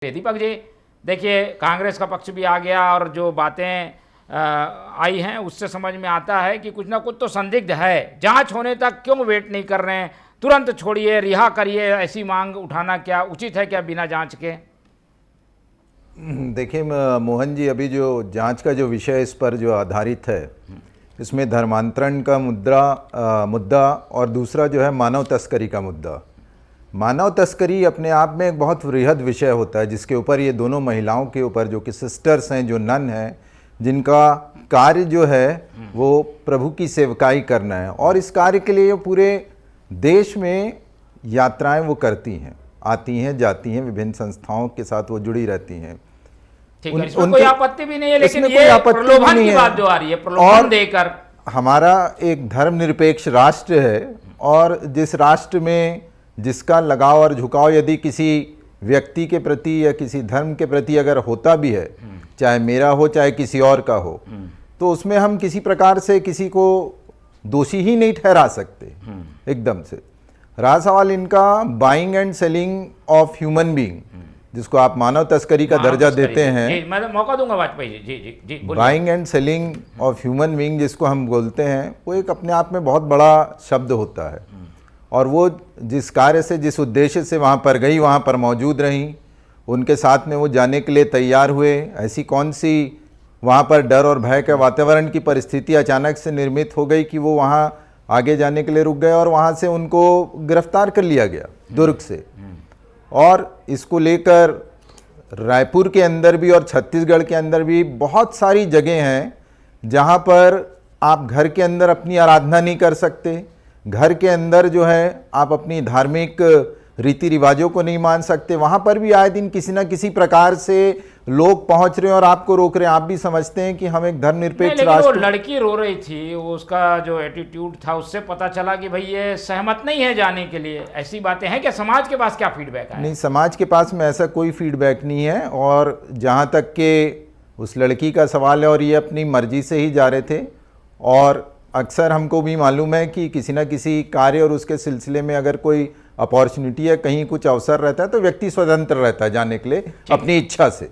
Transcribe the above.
दीपक जी, देखिए कांग्रेस का पक्ष भी आ गया और जो बातें आई हैं उससे समझ में आता है कि कुछ ना कुछ तो संदिग्ध है। जांच होने तक क्यों वेट नहीं कर रहे हैं? तुरंत छोड़िए, रिहा करिए, ऐसी मांग उठाना क्या उचित है क्या बिना जांच के? देखिए मोहन जी, अभी जो जांच का जो विषय इस पर जो आधारित है, इसमें धर्मांतरण का मुद्दा और दूसरा जो है मानव तस्करी का मुद्दा। मानव तस्करी अपने आप में एक बहुत वृहद विषय होता है, जिसके ऊपर ये दोनों महिलाओं के ऊपर, जो कि सिस्टर्स हैं, जो नन हैं, जिनका कार्य जो है वो प्रभु की सेवकाई करना है, और इस कार्य के लिए पूरे देश में यात्राएं वो करती हैं, आती हैं, जाती हैं, विभिन्न संस्थाओं के साथ वो जुड़ी रहती हैं। ठीक है, इसमें कोई आपत्ति भी नहीं है, लेकिन ये प्रलोभन की बात जो आ रही है, प्रलोभन देकर। हमारा एक धर्मनिरपेक्ष राष्ट्र है, और जिस राष्ट्र में जिसका लगाव और झुकाव यदि किसी व्यक्ति के प्रति या किसी धर्म के प्रति अगर होता भी है, चाहे मेरा हो चाहे किसी और का हो, तो उसमें हम किसी प्रकार से किसी को दोषी ही नहीं ठहरा सकते एकदम से। रहा सवाल इनका buying and selling of human being, जिसको आप मानव तस्करी का दर्जा देते हैं। जी, मैं मौका दूंगा वाजपेयी जी। जी जी जी, buying and selling of human being जिसको हम बोलते हैं, वो एक अपने आप में बहुत बड़ा शब्द होता है। और वो जिस कार्य से, जिस उद्देश्य से वहाँ पर गई, वहाँ पर मौजूद रहीं, उनके साथ में वो जाने के लिए तैयार हुए, ऐसी कौन सी वहाँ पर डर और भय के वातावरण की परिस्थिति अचानक से निर्मित हो गई कि वो वहाँ आगे जाने के लिए रुक गए, और वहाँ से उनको गिरफ्तार कर लिया गया दुर्ग से। और इसको लेकर रायपुर के अंदर भी और छत्तीसगढ़ के अंदर भी बहुत सारी जगह हैं जहाँ पर आप घर के अंदर अपनी आराधना नहीं कर सकते, घर के अंदर जो है आप अपनी धार्मिक रीति रिवाजों को नहीं मान सकते। वहाँ पर भी आए दिन किसी न किसी प्रकार से लोग पहुँच रहे हैं और आपको रोक रहे हैं। आप भी समझते हैं कि हम एक धर्मनिरपेक्ष राष्ट्र। वो लड़की रो रही थी, उसका जो एटीट्यूड था उससे पता चला कि भाई ये सहमत नहीं है जाने के लिए। ऐसी बातें हैं क्या? समाज के पास क्या फीडबैक है? नहीं, समाज के पास में ऐसा कोई फीडबैक नहीं है। और जहाँ तक के उस लड़की का सवाल है, और ये अपनी मर्जी से ही जा रहे थे, और अक्सर हमको भी मालूम है कि किसी न किसी कार्य और उसके सिलसिले में अगर कोई अपॉर्चुनिटी या कहीं कुछ अवसर रहता है तो व्यक्ति स्वतंत्र रहता है जाने के लिए अपनी इच्छा से।